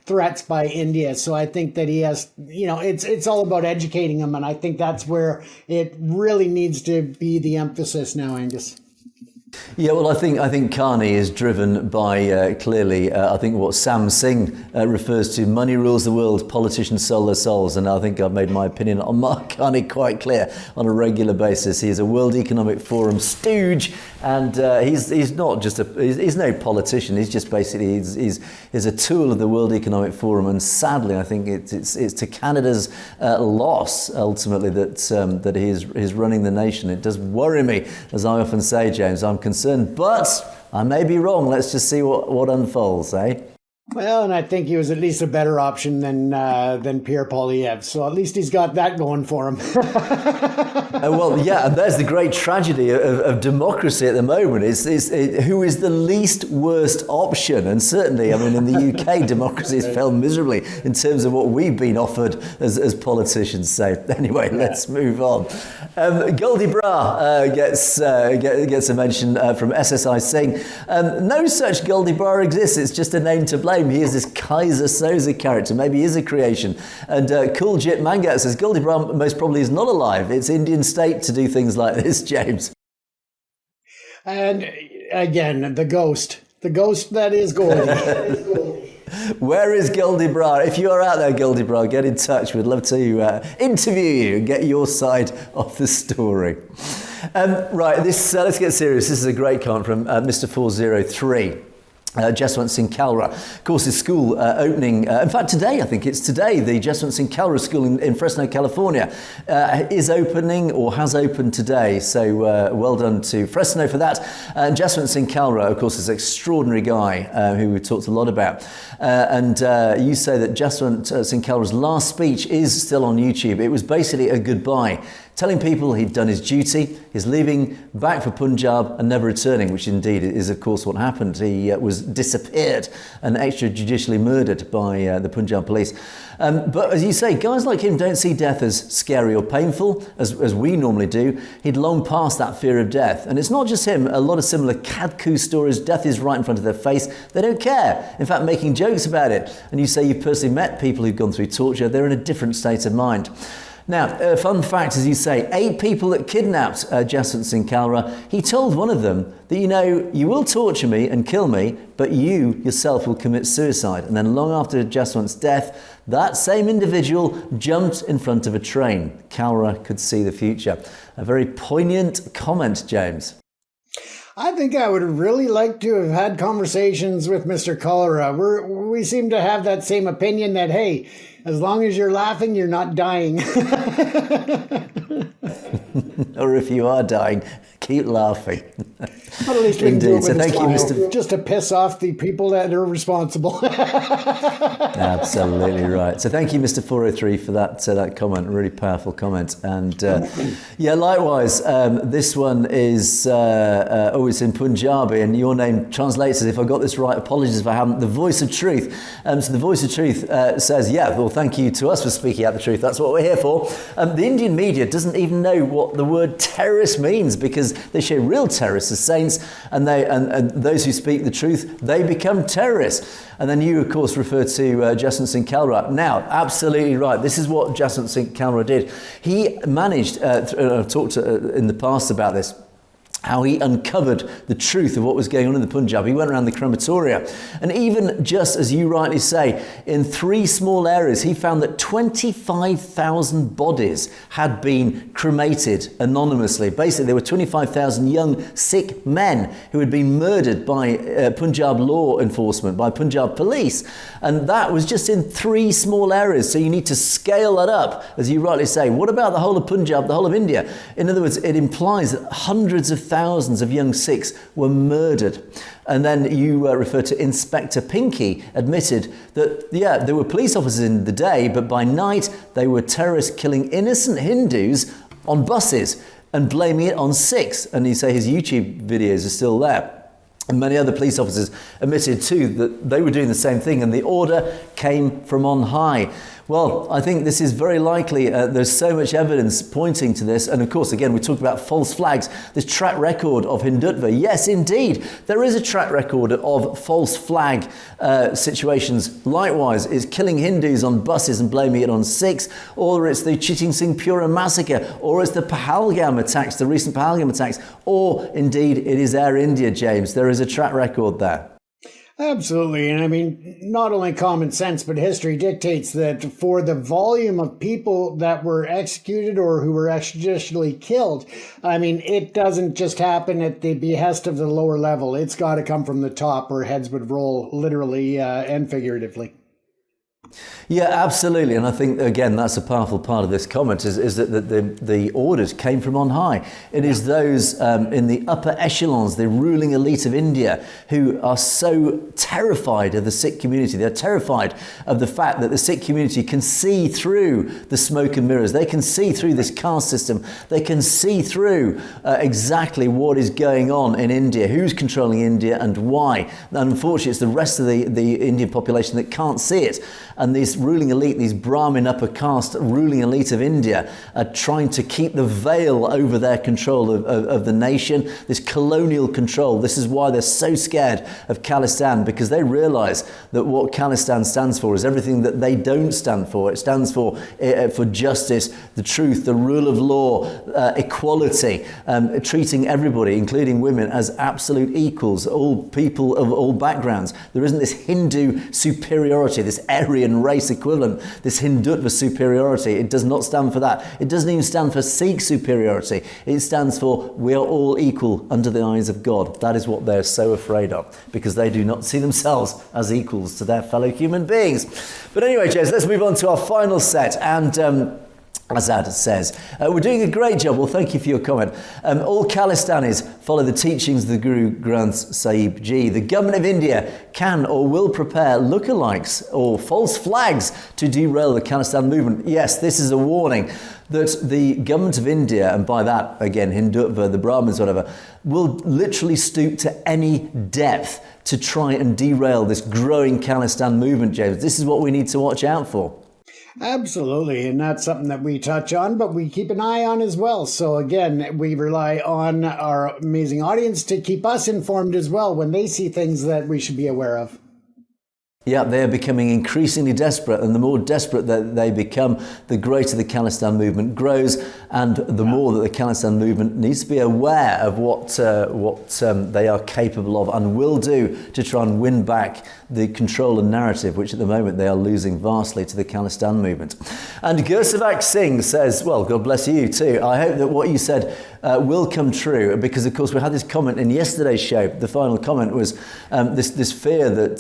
threats by India. So I think that he has, it's all about educating them, and I think that's where it really needs to be the emphasis now, Angus. Yeah, well, I think Carney is driven by clearly, I think what Sam Singh refers to: money rules the world, politicians sell their souls. And I think I've made my opinion on Mark Carney quite clear on a regular basis. He is a World Economic Forum stooge, and he's not just he's no politician. He's just basically he's a tool of the World Economic Forum. And sadly, I think it's to Canada's loss ultimately that he is running the nation. It does worry me, as I often say, James. I'm concerned, but I may be wrong. Let's just see what unfolds, eh? Well, and I think he was at least a better option than Pierre Poilievre. So at least he's got that going for him. Well, yeah, and there's the great tragedy of democracy at the moment. Who is the least worst option? And certainly, I mean, in the UK, democracy has failed miserably in terms of what we've been offered as politicians. So anyway, let's move on. Goldie Bra gets a mention from SSI saying, no such Goldie Bra exists. It's just a name to blame. He is this Kaiser Soze character. Maybe he is a creation. And Cool Jit Mangat says, Goldie Bra most probably is not alive. It's Indian state to do things like this, James. And again, the ghost that is Goldie. Where is Goldie Bra? If you are out there, Goldie Bra, get in touch. We'd love to interview you and get your side of the story. Right, let's get serious. This is a great comment from Mr. 403. Jaswant Singh Kalra. Of course, his school opening, in fact, today, I think it's today, the Jaswant Singh Kalra School in Fresno, California, is opening or has opened today. So well done to Fresno for that. Jaswant Singh Kalra, of course, is an extraordinary guy who we've talked a lot about. And you say that Jaswant Singh Kalra's last speech is still on YouTube. It was basically a goodbye, telling people he'd done his duty, he's leaving back for Punjab and never returning, which indeed is, of course, what happened. He was disappeared and extrajudicially murdered by the Punjab police. But as you say, guys like him don't see death as scary or painful, as we normally do. He'd long passed that fear of death. And it's not just him. A lot of similar Kadku stories, death is right in front of their face. They don't care. In fact, making jokes about it. And you say you've personally met people who've gone through torture. They're in a different state of mind. Now, fun fact, as you say, 8 people that kidnapped Jaswant Singh Kalra, he told one of them that, you will torture me and kill me, but you yourself will commit suicide. And then long after Jaswant's death, that same individual jumped in front of a train. Kalra could see the future. A very poignant comment, James. I think I would really like to have had conversations with Mr. Kalra. We seem to have that same opinion that, hey, as long as you're laughing, you're not dying. Or if you are dying, keep laughing. But at least we can do it with so thank you, Mr. Just to piss off the people that are responsible. Absolutely right. So thank you, Mr. 403, for that comment. Really powerful comment. And yeah, likewise, this one is it's in Punjabi, and your name translates as, if I got this right, apologies if I haven't, the voice of truth. So the voice of truth says, yeah, well, thank you to us for speaking out the truth. That's what we're here for. The Indian media doesn't even know what the word terrorist means, because they show real terrorists as saints, and those who speak the truth, they become terrorists. And then you, of course, refer to Jaswant Singh Kalra. Now, absolutely right. This is what Jaswant Singh Kalra did. He managed, I've talked in the past about this, how he uncovered the truth of what was going on in the Punjab. He went around the crematoria. And even just as you rightly say, in 3 small areas, he found that 25,000 bodies had been cremated anonymously. Basically, there were 25,000 young Sikh men who had been murdered by Punjab law enforcement, by Punjab police. And that was just in 3 small areas. So you need to scale that up, as you rightly say. What about the whole of Punjab, the whole of India? In other words, it implies that hundreds of thousands of young Sikhs were murdered. And then you refer to Inspector Pinky, admitted that, yeah, there were police officers in the day, but by night they were terrorists killing innocent Hindus on buses and blaming it on Sikhs. And you say his YouTube videos are still there. And many other police officers admitted too that they were doing the same thing, and the order came from on high. Well, I think this is very likely. There's so much evidence pointing to this. And of course, again, we talked about false flags, this track record of Hindutva. Yes, indeed, there is a track record of false flag situations. Likewise, it's killing Hindus on buses and blaming it on Sikhs, or it's the Chiting Singh Pura massacre, or it's the Pahalgam attacks, the recent Pahalgam attacks, or indeed it is Air India, James. There is a track record there. Absolutely. And I mean, not only common sense, but history dictates that for the volume of people that were executed or who were extrajudicially killed, I mean, it doesn't just happen at the behest of the lower level. It's got to come from the top, or heads would roll literally and figuratively. Yeah, absolutely. And I think, again, that's a powerful part of this comment is that the orders came from on high. It is those in the upper echelons, the ruling elite of India, who are so terrified of the Sikh community. They're terrified of the fact that the Sikh community can see through the smoke and mirrors. They can see through this caste system. They can see through exactly what is going on in India, who's controlling India and why. And unfortunately, it's the rest of the Indian population that can't see it. And this ruling elite, these Brahmin upper caste ruling elite of India, are trying to keep the veil over their control of the nation, this colonial control. This is why they're so scared of Khalistan, because they realise that what Khalistan stands for is everything that they don't stand for. It stands for justice, the truth, the rule of law, equality, treating everybody, including women, as absolute equals, all people of all backgrounds. There isn't this Hindu superiority, this Aryan race equivalent, this Hindutva superiority. It does not stand for that. It doesn't even stand for Sikh superiority. It stands for we are all equal under the eyes of God. That is what they're so afraid of, because they do not see themselves as equals to their fellow human beings. But anyway, James, let's move on to our final set. And Azad says, we're doing a great job. Well, thank you for your comment. All Khalistanis follow the teachings of the Guru Granth Sahib Ji. The government of India can or will prepare lookalikes or false flags to derail the Khalistan movement. Yes, this is a warning that the government of India, and by that, again, Hindutva, the Brahmins, whatever, will literally stoop to any depth to try and derail this growing Khalistan movement, James. This is what we need to watch out for. Absolutely, and that's something that we touch on, but we keep an eye on as well. So again, we rely on our amazing audience to keep us informed as well when they see things that we should be aware of. Yeah, they are becoming increasingly desperate, and the more desperate that they become, the greater the Khalistan movement grows, and the more that the Khalistan movement needs to be aware of what they are capable of and will do to try and win back the control and narrative, which at the moment they are losing vastly to the Khalistan movement. And Gursavak Singh says, well, God bless you too. I hope that what you said will come true, because of course we had this comment in yesterday's show. The final comment was this fear that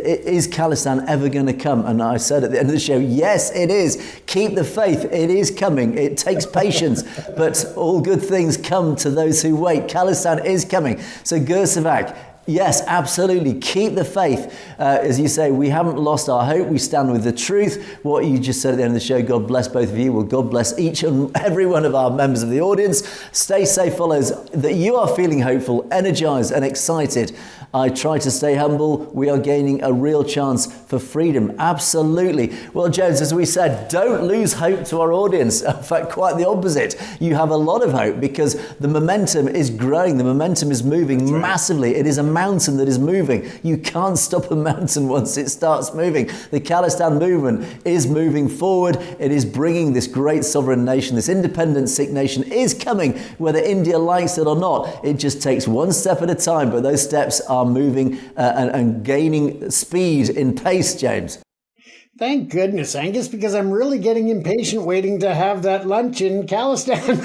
is Khalistan ever going to come? And I said at the end of the show, yes, it is. Keep the faith. It is coming. It takes patience, but all good things come to those who wait. Khalistan is coming. So Gursavak, yes, absolutely. Keep the faith. As you say, we haven't lost our hope. We stand with the truth. What you just said at the end of the show, God bless both of you. Well, God bless each and every one of our members of the audience. Stay safe, follows, that you are feeling hopeful, energized and excited. I try to stay humble. We are gaining a real chance for freedom. Absolutely. Well, James, as we said, don't lose hope to our audience. In fact, quite the opposite. You have a lot of hope, because the momentum is growing. The momentum is moving massively. It is a mountain that is moving. You can't stop a mountain once it starts moving. The Khalistan movement is moving forward. It is bringing this great sovereign nation, this independent Sikh nation is coming, whether India likes it or not. It just takes one step at a time, but those steps are moving and gaining speed in pace, James. Thank goodness, Angus, because I'm really getting impatient waiting to have that lunch in Khalistan.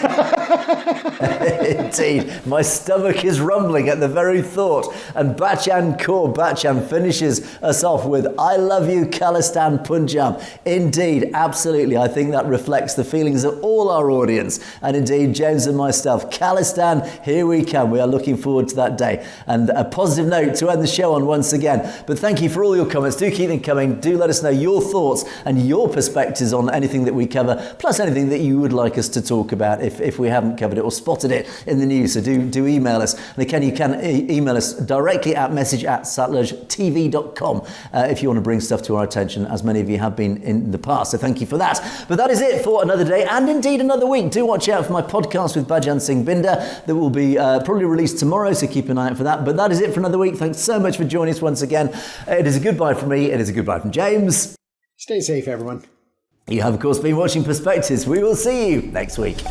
Indeed, my stomach is rumbling at the very thought. And Bachan Kaur Bachan finishes us off with, I love you, Khalistan, Punjab. Indeed, absolutely. I think that reflects the feelings of all our audience. And indeed, James and myself, Khalistan, here we come. We are looking forward to that day. And a positive note to end the show on once again. But thank you for all your comments. Do keep them coming. Do let us know your thoughts and your perspectives on anything that we cover, plus anything that you would like us to talk about if we haven't covered it or spotted it in the news. So do email us. And again, you can email us directly at message@satluj.tv.com if you want to bring stuff to our attention, as many of you have been in the past. So thank you for that. But that is it for another day, and indeed another week. Do watch out for my podcast with Bhajan Singh Binder that will be probably released tomorrow, so keep an eye out for that. But that is it for another week. Thanks so much for joining us once again. It is a goodbye from me. It is a goodbye from James. Stay safe, everyone. You have, of course, been watching Perspectives. We will see you next week.